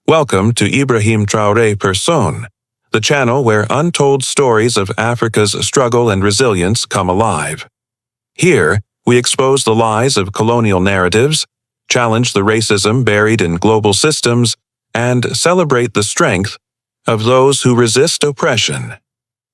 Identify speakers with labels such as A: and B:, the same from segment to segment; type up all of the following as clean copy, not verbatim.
A: Welcome to Ibrahim Traore Person, the channel where untold stories of Africa's struggle and resilience come alive. Here, we expose the lies of colonial narratives, challenge the racism buried in global systems, and celebrate the strength of those who resist oppression.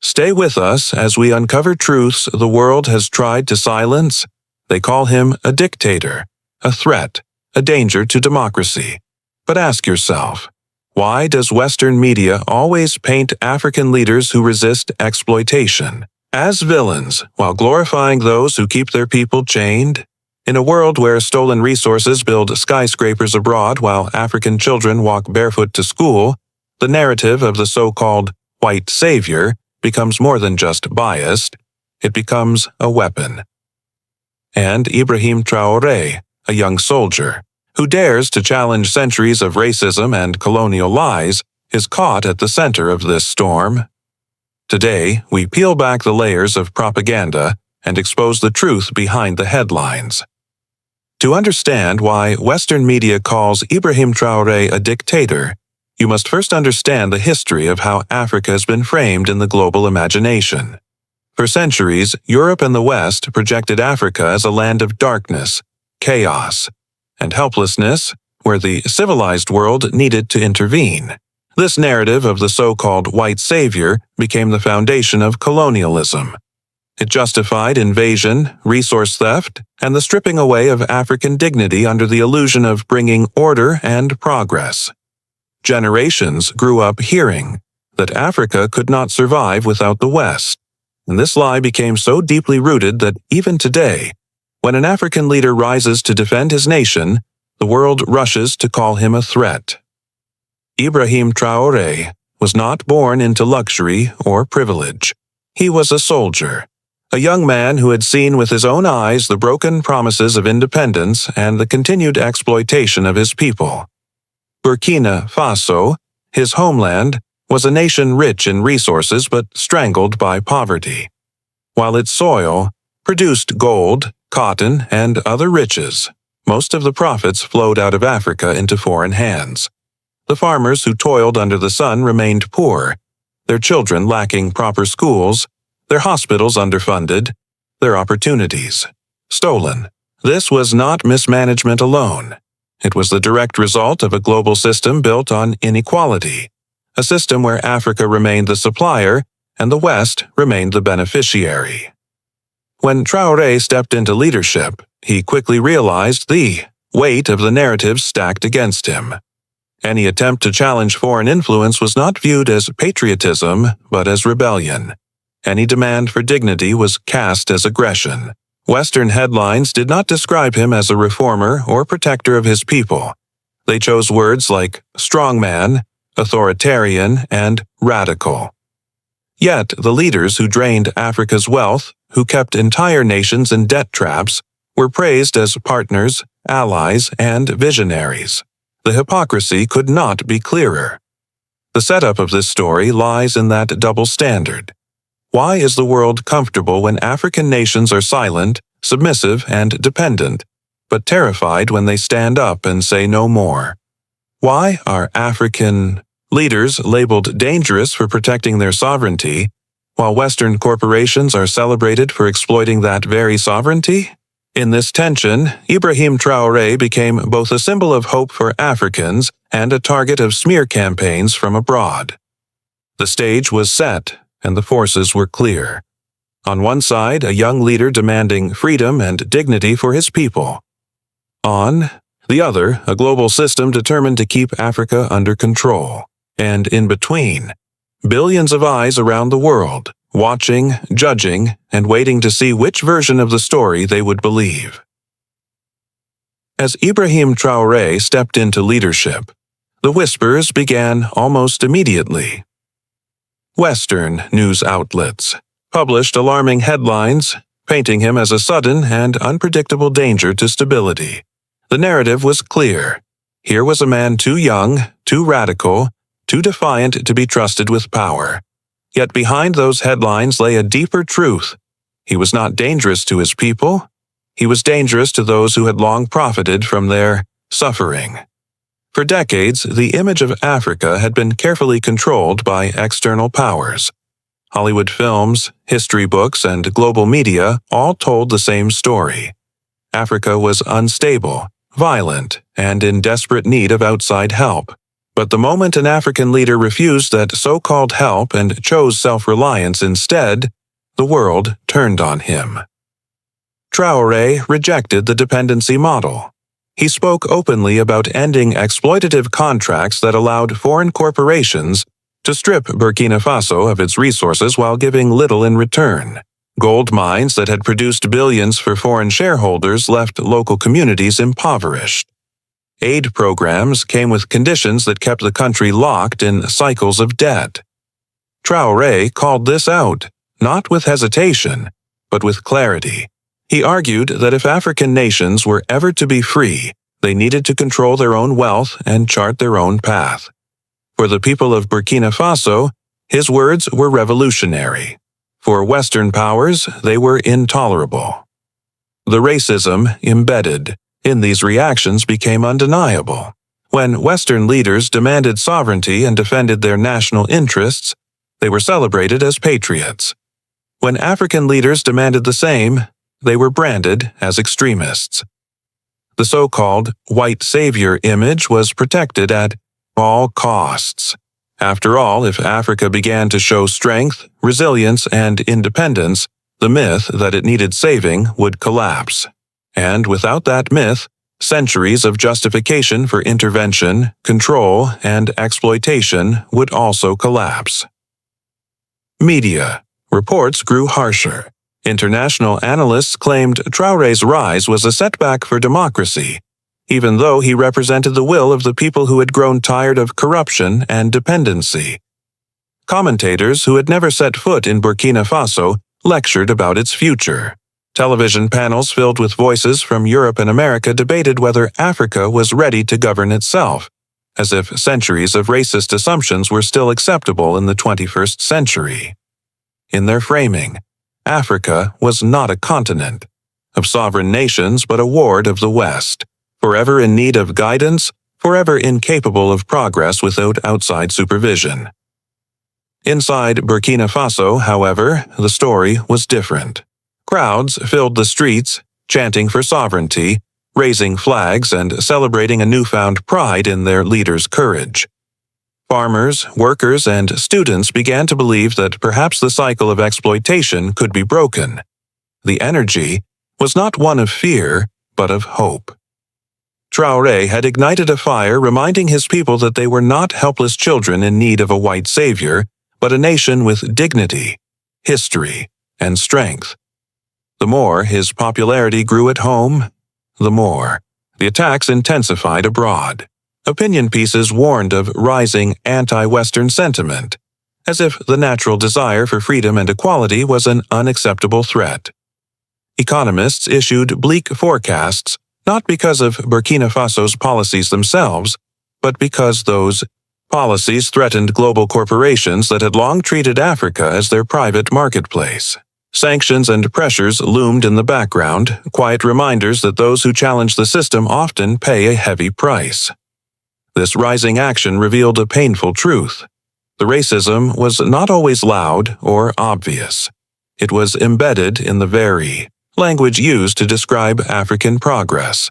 A: Stay with us as we uncover truths the world has tried to silence. They call him a dictator, a threat, a danger to democracy. But ask yourself, why does Western media always paint African leaders who resist exploitation as villains while glorifying those who keep their people chained? In a world where stolen resources build skyscrapers abroad while African children walk barefoot to school, the narrative of the so-called white savior becomes more than just biased, it becomes a weapon. And Ibrahim Traore, a young soldier, who dares to challenge centuries of racism and colonial lies, is caught at the center of this storm. Today, we peel back the layers of propaganda and expose the truth behind the headlines. To understand why Western media calls Ibrahim Traore a dictator, you must first understand the history of how Africa has been framed in the global imagination. For centuries, Europe and the West projected Africa as a land of darkness, chaos, and helplessness, where the civilized world needed to intervene. This narrative of the so-called white savior became the foundation of colonialism. It justified invasion, resource theft, and the stripping away of African dignity under the illusion of bringing order and progress. Generations grew up hearing that Africa could not survive without the West, and this lie became so deeply rooted that even today, when an African leader rises to defend his nation, the world rushes to call him a threat. Ibrahim Traore was not born into luxury or privilege. He was a soldier, a young man who had seen with his own eyes the broken promises of independence and the continued exploitation of his people. Burkina Faso, his homeland, was a nation rich in resources but strangled by poverty, while its soil produced gold, cotton, and other riches. Most of the profits flowed out of Africa into foreign hands. The farmers who toiled under the sun remained poor, their children lacking proper schools, their hospitals underfunded, their opportunities stolen. This was not mismanagement alone. It was the direct result of a global system built on inequality, a system where Africa remained the supplier and the West remained the beneficiary. When Traoré stepped into leadership, he quickly realized the weight of the narratives stacked against him. Any attempt to challenge foreign influence was not viewed as patriotism, but as rebellion. Any demand for dignity was cast as aggression. Western headlines did not describe him as a reformer or protector of his people. They chose words like strongman, authoritarian, and radical. Yet, the leaders who drained Africa's wealth, who kept entire nations in debt traps, were praised as partners, allies, and visionaries. The hypocrisy could not be clearer. The setup of this story lies in that double standard. Why is the world comfortable when African nations are silent, submissive, and dependent, but terrified when they stand up and say no more? Why are African leaders labeled dangerous for protecting their sovereignty, while Western corporations are celebrated for exploiting that very sovereignty? In this tension, Ibrahim Traoré became both a symbol of hope for Africans and a target of smear campaigns from abroad. The stage was set, and the forces were clear. On one side, a young leader demanding freedom and dignity for his people. On the other, a global system determined to keep Africa under control. And in between, billions of eyes around the world, watching, judging, and waiting to see which version of the story they would believe. As Ibrahim Traoré stepped into leadership, the whispers began almost immediately. Western news outlets published alarming headlines, painting him as a sudden and unpredictable danger to stability. The narrative was clear. Here was a man too young, too radical, too defiant to be trusted with power. Yet behind those headlines lay a deeper truth. He was not dangerous to his people. He was dangerous to those who had long profited from their suffering. For decades, the image of Africa had been carefully controlled by external powers. Hollywood films, history books, and global media all told the same story. Africa was unstable, violent, and in desperate need of outside help. But the moment an African leader refused that so-called help and chose self-reliance instead, the world turned on him. Traoré rejected the dependency model. He spoke openly about ending exploitative contracts that allowed foreign corporations to strip Burkina Faso of its resources while giving little in return. Gold mines that had produced billions for foreign shareholders left local communities impoverished. Aid programs came with conditions that kept the country locked in cycles of debt. Traoré called this out, not with hesitation, but with clarity. He argued that if African nations were ever to be free, they needed to control their own wealth and chart their own path. For the people of Burkina Faso, his words were revolutionary. For Western powers, they were intolerable. The racism embedded in these reactions became undeniable. When Western leaders demanded sovereignty and defended their national interests, they were celebrated as patriots. When African leaders demanded the same, they were branded as extremists. The so-called white savior image was protected at all costs. After all, if Africa began to show strength, resilience, and independence, the myth that it needed saving would collapse. And without that myth, centuries of justification for intervention, control, and exploitation would also collapse. Media reports grew harsher. International analysts claimed Traoré's rise was a setback for democracy, even though he represented the will of the people who had grown tired of corruption and dependency. Commentators who had never set foot in Burkina Faso lectured about its future. Television panels filled with voices from Europe and America debated whether Africa was ready to govern itself, as if centuries of racist assumptions were still acceptable in the 21st century. In their framing, Africa was not a continent of sovereign nations but a ward of the West, forever in need of guidance, forever incapable of progress without outside supervision. Inside Burkina Faso, however, the story was different. Crowds filled the streets, chanting for sovereignty, raising flags, and celebrating a newfound pride in their leaders' courage. Farmers, workers, and students began to believe that perhaps the cycle of exploitation could be broken. The energy was not one of fear, but of hope. Traoré had ignited a fire reminding his people that they were not helpless children in need of a white savior, but a nation with dignity, history, and strength. The more his popularity grew at home, the more the attacks intensified abroad. Opinion pieces warned of rising anti-Western sentiment, as if the natural desire for freedom and equality was an unacceptable threat. Economists issued bleak forecasts, not because of Burkina Faso's policies themselves, but because those policies threatened global corporations that had long treated Africa as their private marketplace. Sanctions and pressures loomed in the background, quiet reminders that those who challenge the system often pay a heavy price. This rising action revealed a painful truth. The racism was not always loud or obvious. It was embedded in the very language used to describe African progress.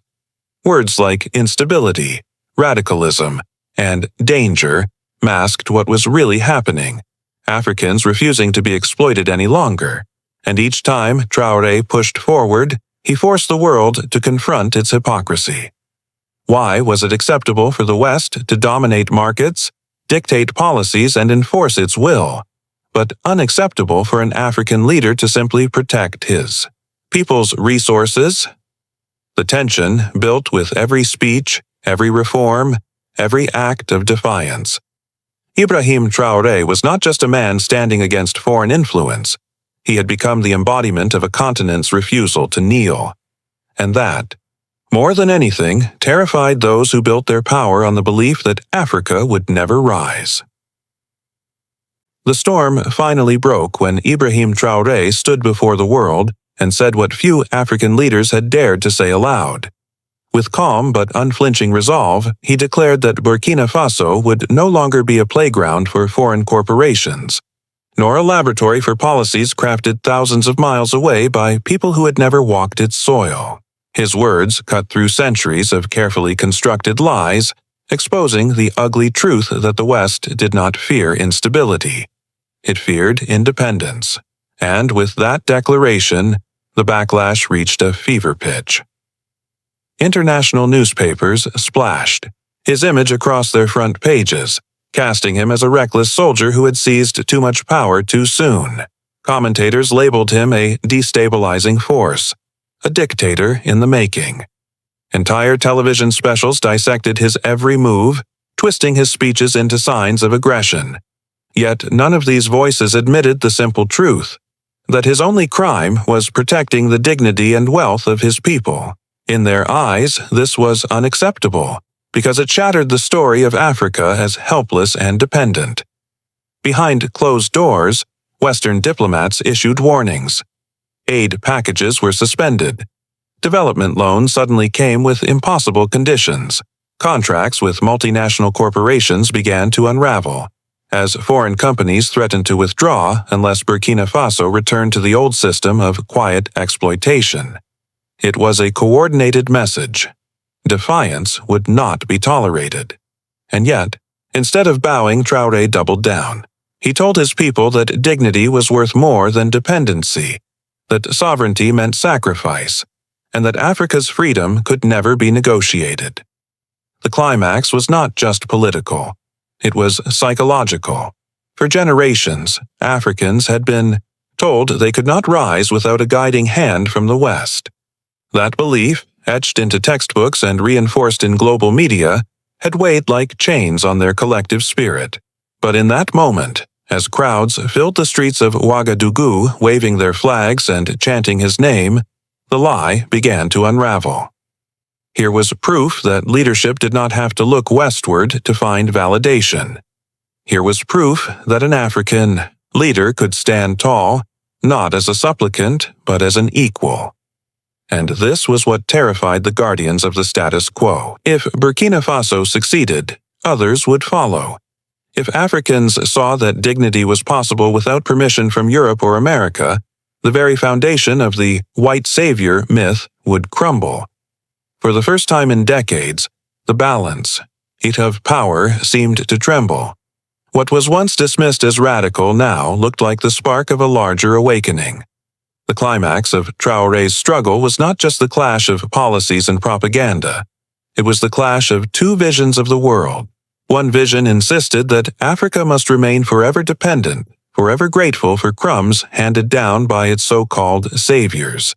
A: Words like instability, radicalism, and danger masked what was really happening, Africans refusing to be exploited any longer. And each time Traoré pushed forward, he forced the world to confront its hypocrisy. Why was it acceptable for the West to dominate markets, dictate policies, and enforce its will, but unacceptable for an African leader to simply protect his people's resources? The tension built with every speech, every reform, every act of defiance. Ibrahim Traoré was not just a man standing against foreign influence. He had become the embodiment of a continent's refusal to kneel. And that, more than anything, terrified those who built their power on the belief that Africa would never rise. The storm finally broke when Ibrahim Traoré stood before the world and said what few African leaders had dared to say aloud. With calm but unflinching resolve, he declared that Burkina Faso would no longer be a playground for foreign corporations, nor a laboratory for policies crafted thousands of miles away by people who had never walked its soil. His words cut through centuries of carefully constructed lies, exposing the ugly truth that the West did not fear instability. It feared independence. And with that declaration, the backlash reached a fever pitch. International newspapers splashed his image across their front pages, casting him as a reckless soldier who had seized too much power too soon. Commentators labeled him a destabilizing force, a dictator in the making. Entire television specials dissected his every move, twisting his speeches into signs of aggression. Yet none of these voices admitted the simple truth, that his only crime was protecting the dignity and wealth of his people. In their eyes, this was unacceptable, because it shattered the story of Africa as helpless and dependent. Behind closed doors, Western diplomats issued warnings. Aid packages were suspended. Development loans suddenly came with impossible conditions. Contracts with multinational corporations began to unravel, as foreign companies threatened to withdraw unless Burkina Faso returned to the old system of quiet exploitation. It was a coordinated message. Defiance would not be tolerated. And yet, instead of bowing, Traoré doubled down. He told his people that dignity was worth more than dependency, that sovereignty meant sacrifice, and that Africa's freedom could never be negotiated. The climax was not just political. It was psychological. For generations, Africans had been told they could not rise without a guiding hand from the West. That belief, etched into textbooks and reinforced in global media, had weighed like chains on their collective spirit. But in that moment, as crowds filled the streets of Ouagadougou waving their flags and chanting his name, the lie began to unravel. Here was proof that leadership did not have to look westward to find validation. Here was proof that an African leader could stand tall, not as a supplicant, but as an equal. And this was what terrified the guardians of the status quo. If Burkina Faso succeeded, others would follow. If Africans saw that dignity was possible without permission from Europe or America, the very foundation of the white savior myth would crumble. For the first time in decades, the balance, heat of power, seemed to tremble. What was once dismissed as radical now looked like the spark of a larger awakening. The climax of Traoré's struggle was not just the clash of policies and propaganda. It was the clash of two visions of the world. One vision insisted that Africa must remain forever dependent, forever grateful for crumbs handed down by its so-called saviors.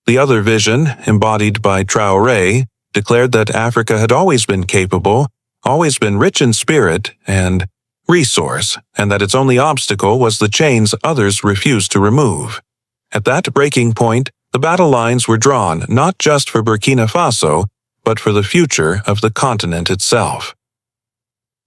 A: The other vision, embodied by Traoré, declared that Africa had always been capable, always been rich in spirit and resource, and that its only obstacle was the chains others refused to remove. At that breaking point, the battle lines were drawn not just for Burkina Faso, but for the future of the continent itself.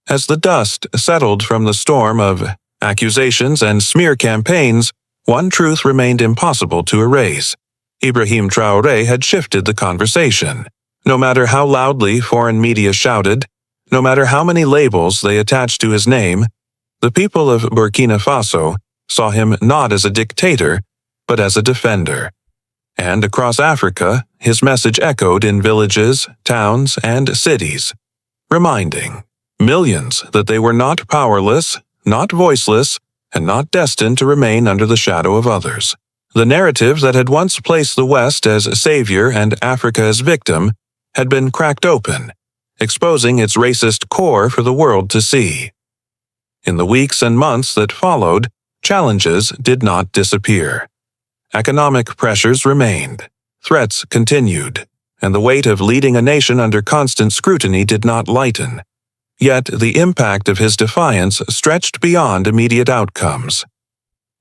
A: As the dust settled from the storm of accusations and smear campaigns, one truth remained impossible to erase. Ibrahim Traoré had shifted the conversation. No matter how loudly foreign media shouted, no matter how many labels they attached to his name, the people of Burkina Faso saw him not as a dictator, but as a defender. And across Africa, his message echoed in villages, towns, and cities, reminding millions that they were not powerless, not voiceless, and not destined to remain under the shadow of others. The narrative that had once placed the West as savior and Africa as victim had been cracked open, exposing its racist core for the world to see. In the weeks and months that followed, challenges did not disappear. Economic pressures remained, threats continued, and the weight of leading a nation under constant scrutiny did not lighten. Yet the impact of his defiance stretched beyond immediate outcomes.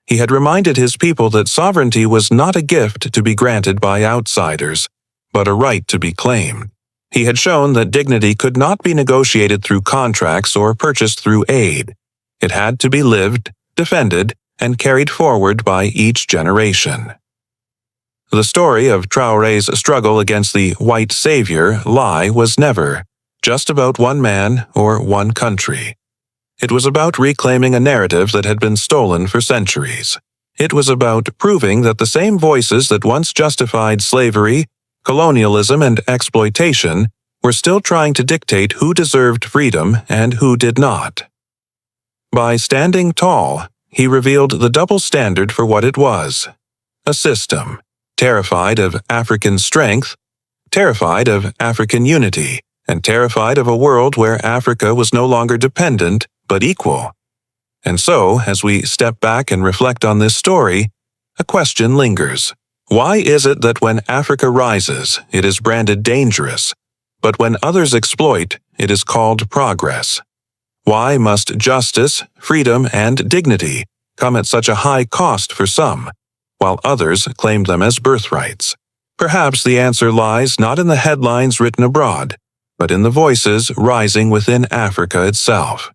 A: He had reminded his people that sovereignty was not a gift to be granted by outsiders, but a right to be claimed. He had shown that dignity could not be negotiated through contracts or purchased through aid. It had to be lived, defended, and carried forward by each generation. The story of Traoré's struggle against the white savior lie was never just about one man or one country. It was about reclaiming a narrative that had been stolen for centuries. It was about proving that the same voices that once justified slavery, colonialism, and exploitation were still trying to dictate who deserved freedom and who did not. By standing tall, he revealed the double standard for what it was: a system, terrified of African strength, terrified of African unity, and terrified of a world where Africa was no longer dependent, but equal. And so, as we step back and reflect on this story, a question lingers. Why is it that when Africa rises, it is branded dangerous, but when others exploit, it is called progress? Why must justice, freedom, and dignity come at such a high cost for some, while others claim them as birthrights? Perhaps the answer lies not in the headlines written abroad, but in the voices rising within Africa itself.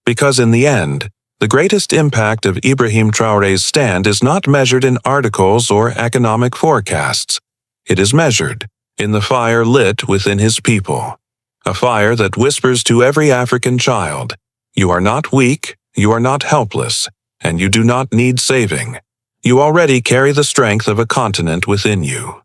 A: Because in the end, the greatest impact of Ibrahim Traoré's stand is not measured in articles or economic forecasts. It is measured in the fire lit within his people, a fire that whispers to every African child, "You are not weak, you are not helpless, and you do not need saving. You already carry the strength of a continent within you."